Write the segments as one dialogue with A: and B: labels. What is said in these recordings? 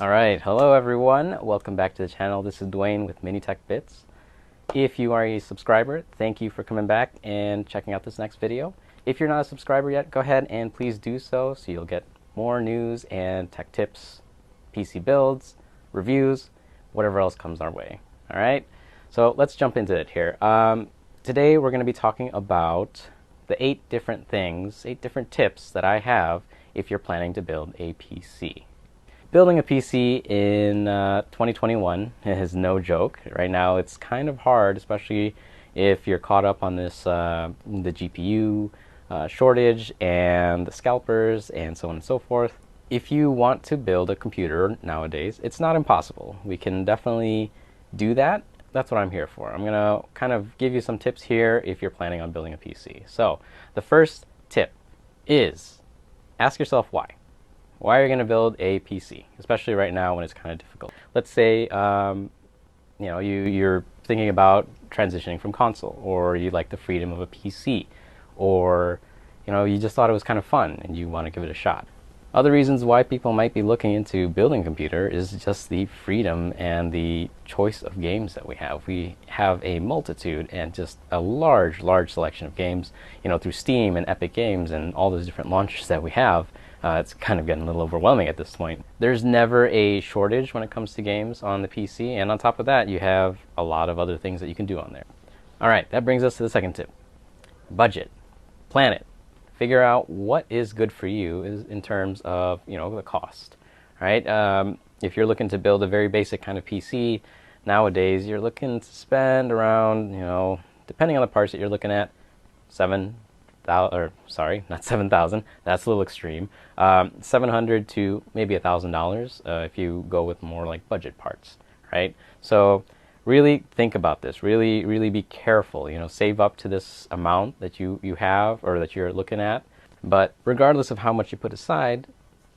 A: All right, hello everyone. Welcome back to the channel. This is Dwayne with Mini Tech Bits. If you are a subscriber, thank you for coming back and checking out this next video. If you're not a subscriber yet, go ahead and please do so you'll get more news and tech tips, PC builds, reviews, whatever else comes our way. All right, so let's jump into it here. Today we're going to be talking about the 8 different tips that I have if you're planning to build a PC. Building a PC in 2021 is no joke. Right now it's kind of hard, especially if you're caught up on this the GPU shortage and the scalpers and so on and so forth. If you want to build a computer nowadays, it's not impossible. We can definitely do that. That's what I'm here for. I'm going to kind of give you some tips here if you're planning on building a PC. So the first tip is ask yourself why. Why are you going to build a PC, especially right now when it's kind of difficult? Let's say you're thinking about transitioning from console, or you like the freedom of a PC, or you just thought it was kind of fun and you want to give it a shot. Other reasons why people might be looking into building a computer is just the freedom and the choice of games that we have. We have a multitude and just a large selection of games, through Steam and Epic Games and all those different launchers that we have. It's kind of getting a little overwhelming at this point. There's never a shortage when it comes to games on the PC, and on top of that, you have a lot of other things that you can do on there. All right, that brings us to the second tip. Budget. Plan it. Figure out what is good for you in terms of, the cost. All right? If you're looking to build a very basic kind of PC, nowadays you're looking to spend around, depending on the parts that you're looking at, not 7,000. That's a little extreme. $700 to maybe $1,000 if you go with more like budget parts, right? So really think about this. Really be careful. Save up to this amount that you have or that you're looking at. But regardless of how much you put aside,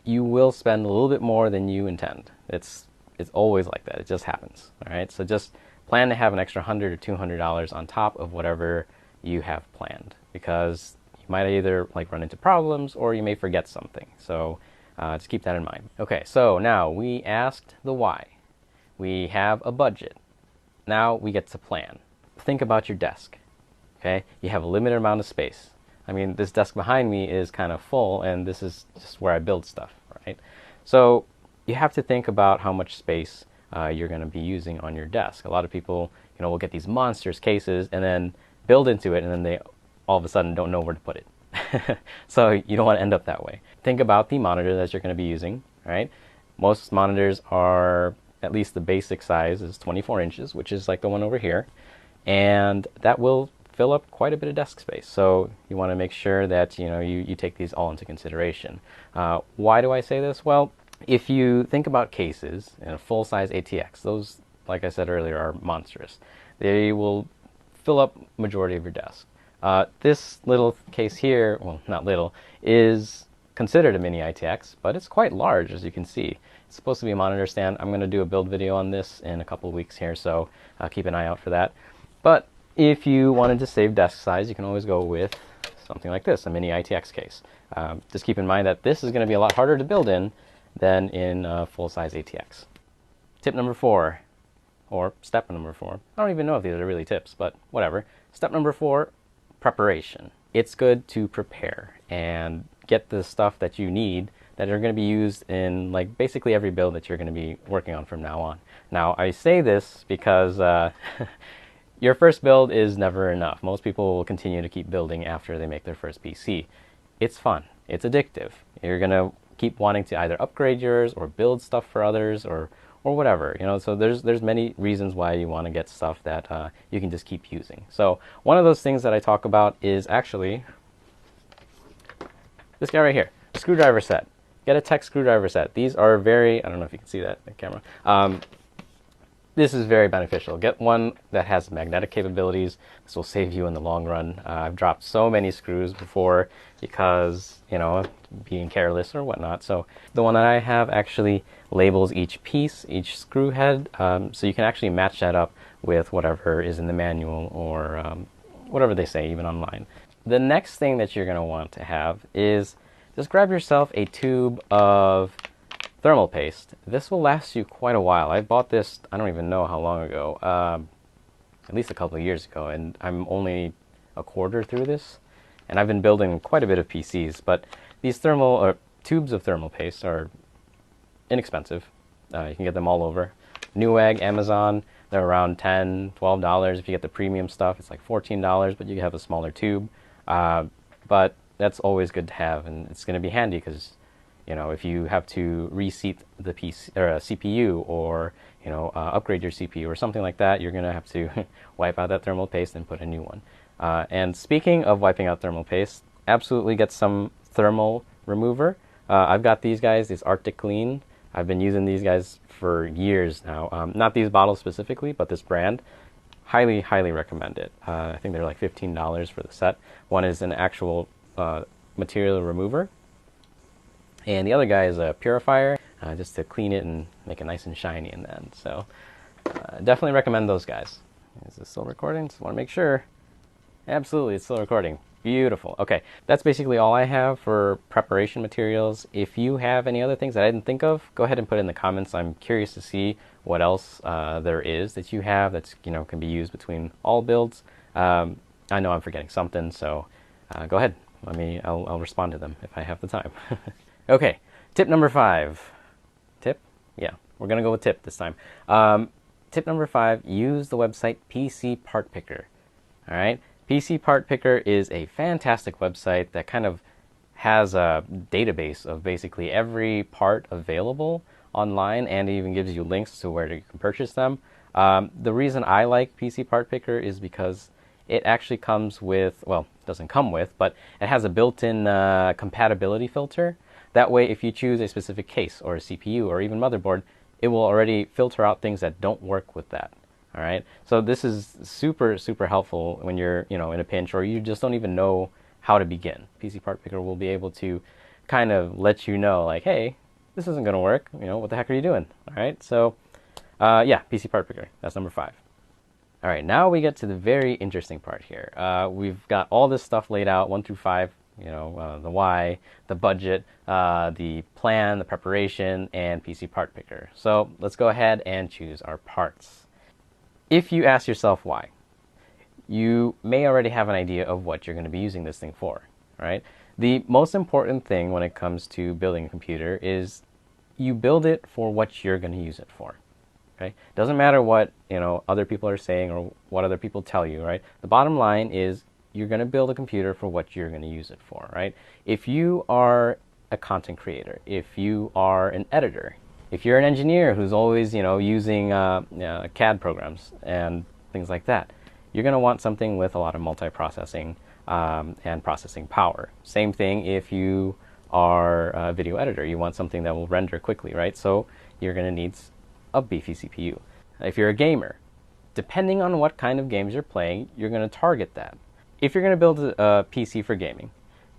A: you will spend a little bit more than you intend. It's always like that. It just happens. All right. So just plan to have an extra $100 or $200 on top of whatever you have planned, because you might either run into problems or you may forget something. So just keep that in mind. Okay, so now we asked the why. We have a budget. Now we get to plan. Think about your desk. Okay, you have a limited amount of space. I mean, this desk behind me is kind of full, and this is just where I build stuff, right? So you have to think about how much space you're going to be using on your desk. A lot of people, will get these monstrous cases and then build into it, and then they all of a sudden don't know where to put it. So you don't want to end up that way. Think about the monitor that you're going to be using, right? Most monitors are, at least the basic size is 24 inches, which is like the one over here, and that will fill up quite a bit of desk space. So you want to make sure that you take these all into consideration. Why do I say this? Well, if you think about cases in a full-size ATX, those, like I said earlier, are monstrous. They will fill up majority of your desk. This little case here, well, not little, is considered a mini ITX, but it's quite large, as you can see. It's supposed to be a monitor stand. I'm going to do a build video on this in a couple of weeks here, so keep an eye out for that. But if you wanted to save desk size, you can always go with something like this, a mini ITX case. Just keep in mind that this is going to be a lot harder to build in than in full-size ATX. Tip number 4, or step number 4. I don't even know if these are really tips, but whatever. Step number 4, preparation. It's good to prepare and get the stuff that you need that are going to be used in basically every build that you're going to be working on from now on. Now, I say this because your first build is never enough. Most people will continue to keep building after they make their first PC. It's fun. It's addictive. You're going to keep wanting to either upgrade yours or build stuff for others or whatever, so there's many reasons why you want to get stuff that you can just keep using. So one of those things that I talk about is actually this guy right here, screwdriver set. Get a tech screwdriver set. These are very, I don't know if you can see that in the camera. This is very beneficial. Get one that has magnetic capabilities. This will save you in the long run. I've dropped so many screws before because, being careless or whatnot. So the one that I have actually labels each piece, each screw head, so you can actually match that up with whatever is in the manual or whatever they say, even online. The next thing that you're going to want to have is just grab yourself a tube of thermal paste. This will last you quite a while. I bought this, I don't even know how long ago, at least a couple of years ago, and I'm only a quarter through this, and I've been building quite a bit of PCs. But these tubes of thermal paste are inexpensive. You can get them all over. Newegg, Amazon, they're around $10, $12. If you get the premium stuff, it's like $14, but you have a smaller tube. But that's always good to have, and it's going to be handy because, you know, if you have to reseat the PC or CPU, or upgrade your CPU or something like that, you're going to have to wipe out that thermal paste and put a new one. And speaking of wiping out thermal paste, absolutely get some thermal remover. I've got these guys, these Arctic Clean. I've been using these guys for years now. Not these bottles specifically, but this brand. Highly, highly recommend it. I think they're like $15 for the set. One is an actual material remover, and the other guy is a purifier, just to clean it and make it nice and shiny in the end. So definitely recommend those guys. Is this still recording? Just want to make sure. Absolutely, it's still recording. Beautiful. Okay, that's basically all I have for preparation materials. If you have any other things that I didn't think of, go ahead and put it in the comments. I'm curious to see what else there is that you have that's can be used between all builds. I know I'm forgetting something, so go ahead. I'll respond to them if I have the time. Okay, tip number 5. Tip? Yeah, we're gonna go with tip this time. Tip number 5: use the website PC Part Picker. All right. PC Part Picker is a fantastic website that kind of has a database of basically every part available online, and it even gives you links to where you can purchase them. The reason I like PC Part Picker is because it actually comes with, well, it doesn't come with, but it has a built-in compatibility filter. That way, if you choose a specific case or a CPU or even motherboard, it will already filter out things that don't work with that. All right, so this is super, super helpful when you're, in a pinch, or you just don't even know how to begin. PC Part Picker will be able to kind of let you know, like, hey, this isn't going to work. What the heck are you doing? All right, so yeah, PC Part Picker. That's number 5. All right, now we get to the very interesting part here. We've got all this stuff laid out, 1 through 5. The why, the budget, the plan, the preparation, and PC Part Picker. So let's go ahead and choose our parts. If you ask yourself why, you may already have an idea of what you're going to be using this thing for, right? The most important thing when it comes to building a computer is you build it for what you're going to use it for, okay? Doesn't matter what, other people are saying or what other people tell you, right? The bottom line is you're going to build a computer for what you're going to use it for, right? If you are a content creator, if you are an editor, if you're an engineer who's always, using CAD programs and things like that, you're going to want something with a lot of multiprocessing and processing power. Same thing if you are a video editor. You want something that will render quickly, right? So you're going to need a beefy CPU. If you're a gamer, depending on what kind of games you're playing, you're going to target that. If you're going to build a PC for gaming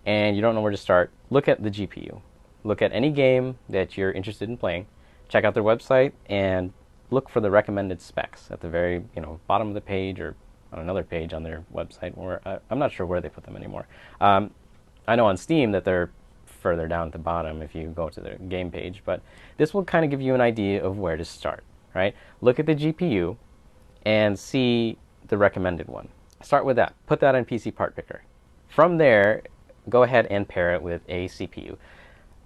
A: and you don't know where to start, look at the GPU. Look at any game that you're interested in playing. Check out their website and look for the recommended specs at the very bottom of the page or on another page on their website. Where I'm not sure where they put them anymore. I know on Steam that they're further down at the bottom if you go to their game page, but this will kind of give you an idea of where to start, right? Look at the GPU and see the recommended one. Start with that. Put that in PC Part Picker. From there, go ahead and pair it with a CPU.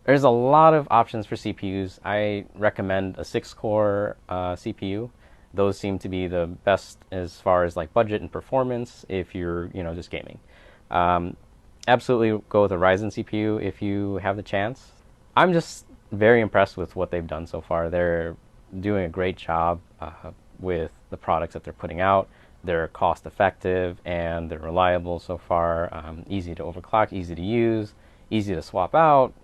A: There's a lot of options for CPUs. I recommend a 6-core CPU. Those seem to be the best as far as like budget and performance if you're just gaming. Absolutely go with a Ryzen CPU if you have the chance. I'm just very impressed with what they've done so far. They're doing a great job with the products that they're putting out. They're cost effective and they're reliable so far. Easy to overclock, easy to use, easy to swap out.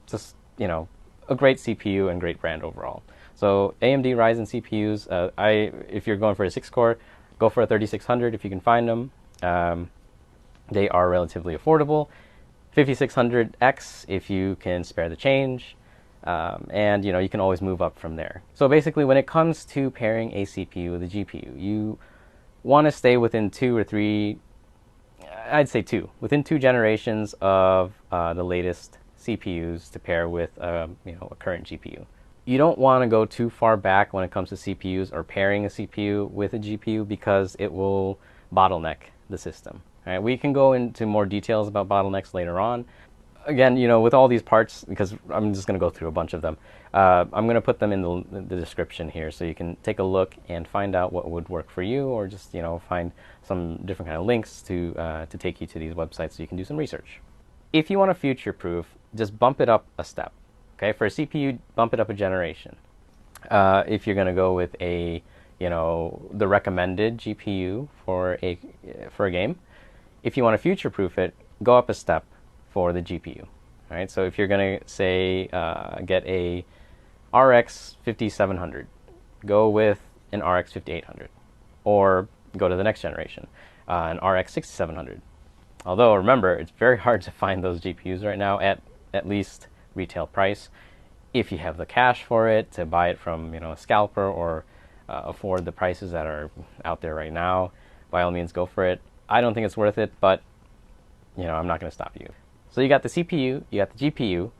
A: Just, a great CPU and great brand overall. So AMD Ryzen CPUs, if you're going for a 6-core, go for a 3600 if you can find them. They are relatively affordable. 5600X if you can spare the change. And, you can always move up from there. So basically, when it comes to pairing a CPU with a GPU, you want to stay within 2 or 3, I'd say 2, within 2 generations of the latest CPUs to pair with a current GPU. You don't want to go too far back when it comes to CPUs or pairing a CPU with a GPU because it will bottleneck the system. All right, we can go into more details about bottlenecks later on. Again, with all these parts, because I'm just going to go through a bunch of them, I'm going to put them in the description here so you can take a look and find out what would work for you, or just find some different kind of links to take you to these websites so you can do some research. If you want to future-proof, just bump it up a step. Okay, for a CPU, bump it up a generation. If you're going to go with the recommended GPU for a game, if you want to future-proof it, go up a step for the GPU. All right, so if you're going to say get a RX 5700, go with an RX 5800, or go to the next generation, an RX 6700. Although remember, it's very hard to find those GPUs right now at least retail price. If you have the cash for it to buy it from a scalper, or afford the prices that are out there right now, by all means go for it. I don't think it's worth it, but I'm not going to stop you. So you got the CPU, you got the GPU.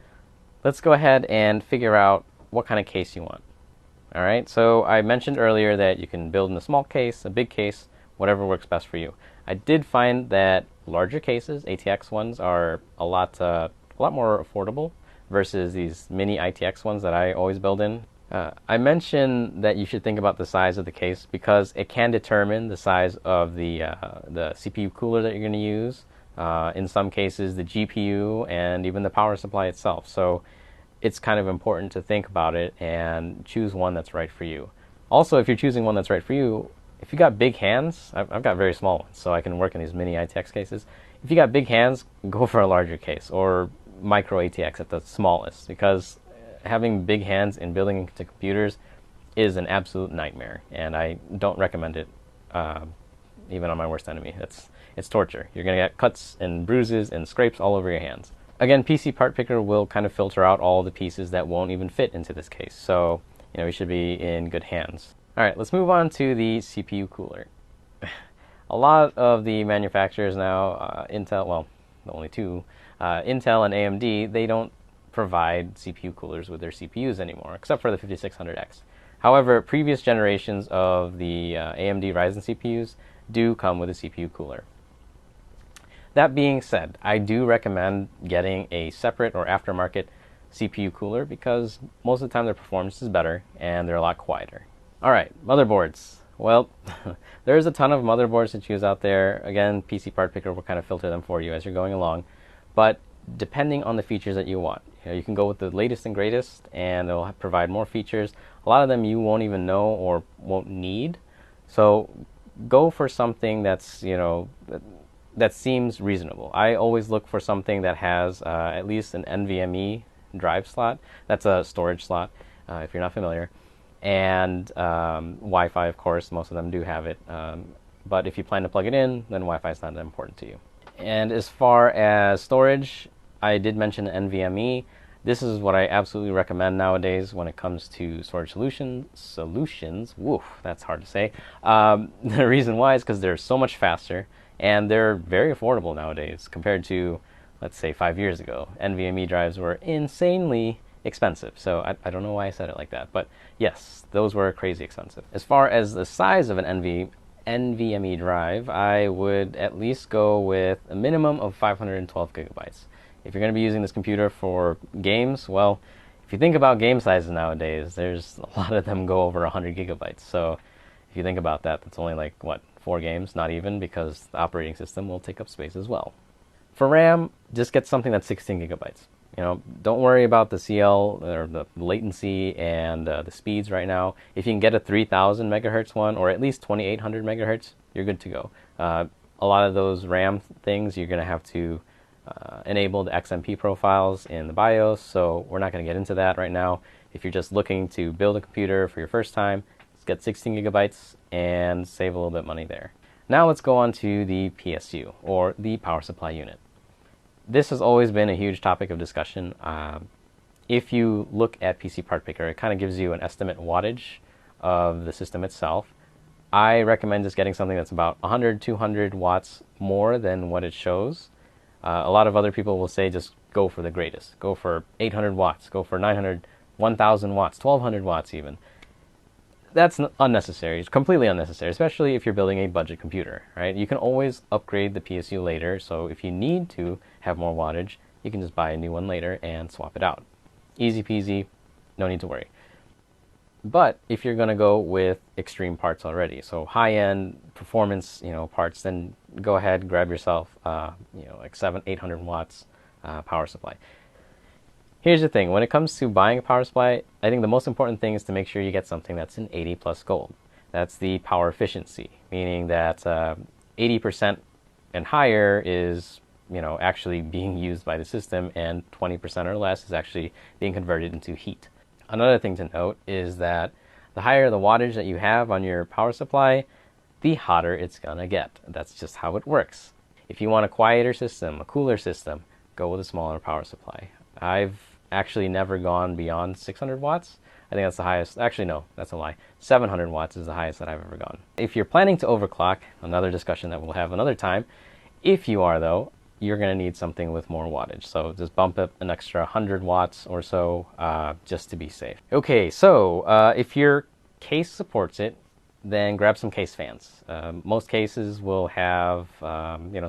A: Let's go ahead and figure out what kind of case you want. All right, so I mentioned earlier that you can build in a small case, a big case, whatever works best for you. I did find that larger cases, ATX ones, are a lot more affordable versus these mini ITX ones that I always build in. I mentioned that you should think about the size of the case because it can determine the size of the CPU cooler that you're going to use. In some cases, the GPU and even the power supply itself. So it's kind of important to think about it and choose one that's right for you. Also, if you're choosing one that's right for you, if you got big hands, I've got very small ones, so I can work in these mini ITX cases. If you got big hands, go for a larger case, or micro ATX at the smallest, because having big hands in building into computers is an absolute nightmare, and I don't recommend it even on my worst enemy. It's torture. You're going to get cuts and bruises and scrapes all over your hands. Again, PC Part Picker will kind of filter out all the pieces that won't even fit into this case, so you should be in good hands. All right, let's move on to the CPU cooler. A lot of the manufacturers now, Intel, well, the only two, Intel and AMD, they don't provide CPU coolers with their CPUs anymore, except for the 5600X. However, previous generations of the AMD Ryzen CPUs do come with a CPU cooler. That being said, I do recommend getting a separate or aftermarket CPU cooler because most of the time their performance is better and they're a lot quieter. All right, motherboards. Well, there's a ton of motherboards to choose out there. Again, PC Part Picker will kind of filter them for you as you're going along. But depending on the features that you want, you can go with the latest and greatest and they'll provide more features. A lot of them you won't even know or won't need. So go for something that's, that seems reasonable. I always look for something that has at least an NVMe drive slot. That's a storage slot, if you're not familiar. And Wi-Fi, of course, most of them do have it. But if you plan to plug it in, then Wi-Fi is not that important to you. And as far as storage, I did mention NVMe. This is what I absolutely recommend nowadays when it comes to storage solutions. Woof, that's hard to say. The reason why is because they're so much faster and they're very affordable nowadays compared to, let's say, 5 years ago. NVMe drives were insanely expensive. So I don't know why I said it like that, but yes, those were crazy expensive. As far as the size of an NVMe drive, I would at least go with a minimum of 512 gigabytes. If you're going to be using this computer for games, well, if you think about game sizes nowadays, there's a lot of them go over 100 gigabytes. So if you think about that, that's only like, what, 4 games? Not even, because the operating system will take up space as well. For RAM, just get something that's 16 gigabytes. Don't worry about the CL or the latency and the speeds right now. If you can get a 3000 megahertz one or at least 2800 megahertz, you're good to go. A lot of those RAM things, you're going to have to enable the XMP profiles in the BIOS, so we're not going to get into that right now. If you're just looking to build a computer for your first time, let's get 16 gigabytes and save a little bit of money there. Now let's go on to the PSU, or the power supply unit. This has always been a huge topic of discussion. If you look at PC Part Picker, it kind of gives you an estimate wattage of the system itself. I recommend just getting something that's about 100, 200 watts more than what it shows. A lot of other people will say just go for the greatest. Go for 800 watts, go for 900 1000 watts, 1200 watts even. That's unnecessary. It's completely unnecessary, especially if you're building a budget computer, right? You can always upgrade the PSU later, so if you need to have more wattage, you can just buy a new one later and swap it out. Easy peasy, no need to worry. But if you're going to go with extreme parts already, so high-end performance, parts, then go ahead, grab yourself, like 700-800 watts power supply. Here's the thing, when it comes to buying a power supply, I think the most important thing is to make sure you get something that's an 80 plus gold. That's the power efficiency, meaning that 80% and higher is actually being used by the system, and 20% or less is actually being converted into heat. Another thing to note is that the higher the wattage that you have on your power supply, the hotter it's gonna get. That's just how it works. If you want a quieter system, a cooler system, go with a smaller power supply. I've actually never gone beyond 600 watts. I think that's the highest. Actually, no, that's a lie. 700 watts is the highest that I've ever gone. If you're planning to overclock, another discussion that we'll have another time. If you are, though, you're going to need something with more wattage. So just bump up an extra 100 watts or so just to be safe. Okay, so if your case supports it, then grab some case fans. Most cases will have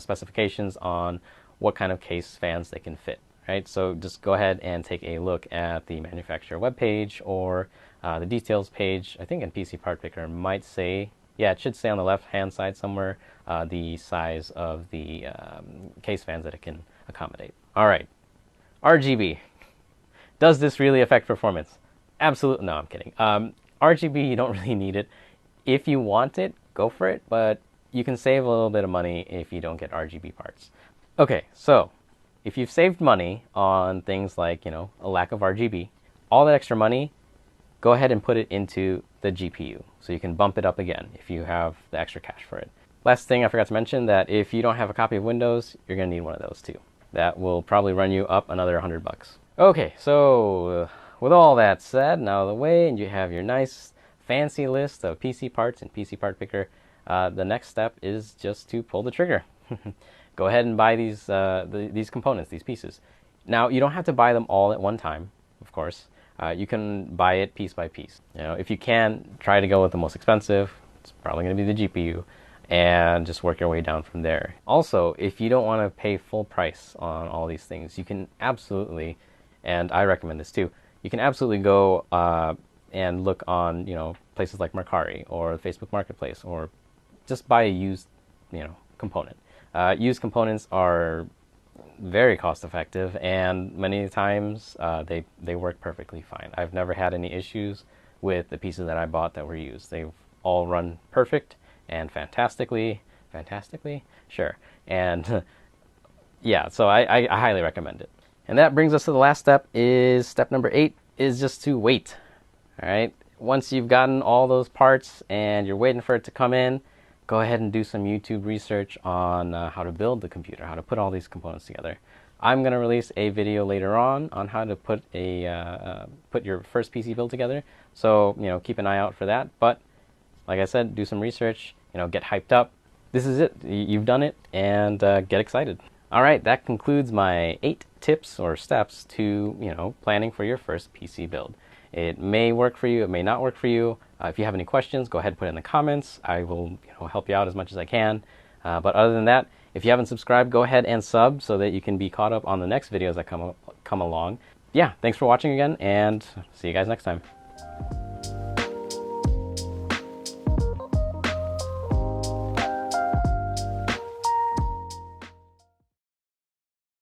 A: specifications on what kind of case fans they can fit. Right? So just go ahead and take a look at the manufacturer webpage or the details page. I think in PC Part Picker might say, yeah, it should say on the left-hand side somewhere the size of the case fans that it can accommodate. All right, RGB. Does this really affect performance? Absolutely. No, I'm kidding. RGB, you don't really need it. If you want it, go for it, but you can save a little bit of money if you don't get RGB parts. Okay, so if you've saved money on things like, a lack of RGB, all that extra money, go ahead and put it into the GPU. So you can bump it up again if you have the extra cash for it. Last thing I forgot to mention, that if you don't have a copy of Windows, you're going to need one of those too. That will probably run you up another $100. Okay, so with all that said, now out of the way, and you have your nice fancy list of PC parts and PC Part Picker, the next step is just to pull the trigger. Go ahead and buy these components, these pieces. Now, you don't have to buy them all at one time, of course. You can buy it piece by piece. If you can, try to go with the most expensive. It's probably going to be the GPU, and just work your way down from there. Also, if you don't want to pay full price on all these things, you can absolutely, and I recommend this too, you can absolutely go and look on places like Mercari or Facebook Marketplace, or just buy a used component. Used components are very cost effective, and many times they work perfectly fine. I've never had any issues with the pieces that I bought that were used. They've all run perfect and fantastically, sure. And yeah, so I highly recommend it. And that brings us to the last step. Is step number 8 is just to wait. All right. Once you've gotten all those parts and you're waiting for it to come in, go ahead and do some YouTube research on how to build the computer, how to put all these components together. I'm going to release a video later on how to put put your first PC build together. So keep an eye out for that. But like I said, do some research. Get hyped up. This is it. You've done it, and get excited. All right, that concludes my 8 tips or steps to planning for your first PC build. It may work for you, it may not work for you. If you have any questions, go ahead and put it in the comments. I will help you out as much as I can. But other than that, if you haven't subscribed, go ahead and sub so that you can be caught up on the next videos that come along. Yeah, thanks for watching again, and see you guys next time.